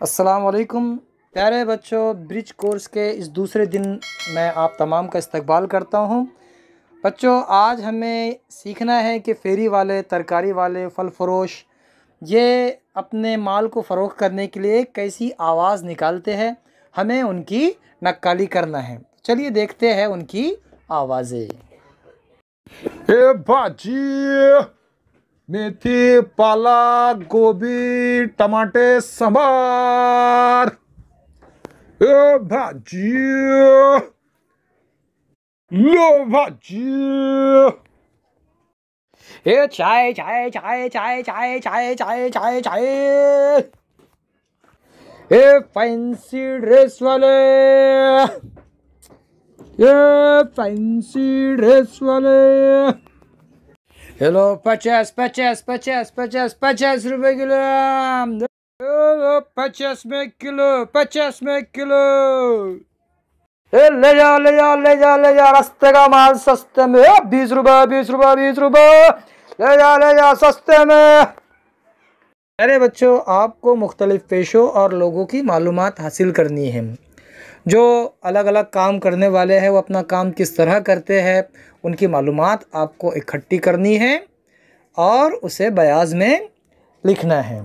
अस्सलाम वालेकुम प्यारे बच्चों, ब्रिज कोर्स के इस दूसरे दिन मैं आप तमाम का इस्तकबाल करता हूँ। बच्चों, आज हमें सीखना है कि फेरी वाले, तरकारी वाले, फल फरोश ये अपने माल को फ़रोख्त करने के लिए कैसी आवाज़ निकालते हैं। हमें उनकी नक्काली करना है। चलिए देखते हैं उनकी आवाज़ें। ए भाजी, मेथी, पालक, गोभी, टमाटे, सांभर। ए भाजी, लो भाजी। ए चाय चाय चाय चाय चाय चाय चाय चाय चाय। ए फैंसी ड्रेस वाले, ये फैंसी ड्रेस वाले। हेलो, 50 50 50 50 50 रुपए किलो। हेलो, 50 में किलो, 50 में किलो। ए ले जाओ ले जाओ ले जाओ ले जाओ, रास्ते का माल सस्ते में। 20 रुपए 20 रुपए 20 रुपए, ले जाओ सस्ते में। अरे बच्चों, आपको मुख्तलिफ पेशों और लोगों की मालूमात हासिल करनी है। जो अलग अलग काम करने वाले हैं वो अपना काम किस तरह करते हैं, उनकी मालूमात आपको इकट्ठी करनी है और उसे बयाज में लिखना है।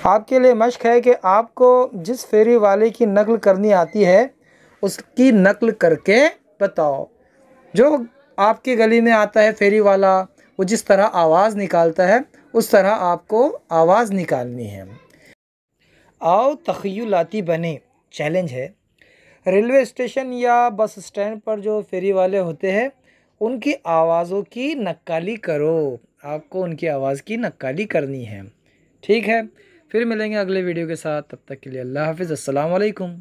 आपके लिए मश्क है कि आपको जिस फेरी वाले की नकल करनी आती है उसकी नकल करके बताओ। जो आपकी गली में आता है फेरी वाला, वो जिस तरह आवाज़ निकालता है उस तरह आपको आवाज़ निकालनी है। आओ तख़य्युलाती बने, चैलेंज है। रेलवे स्टेशन या बस स्टैंड पर जो फेरी वाले होते हैं उनकी आवाज़ों की नक्काली करो। आपको उनकी आवाज़ की नक्काली करनी है। ठीक है, फिर मिलेंगे अगले वीडियो के साथ। तब तक के लिए अल्लाह हाफ़िज़। अस्सलाम वालेकुम।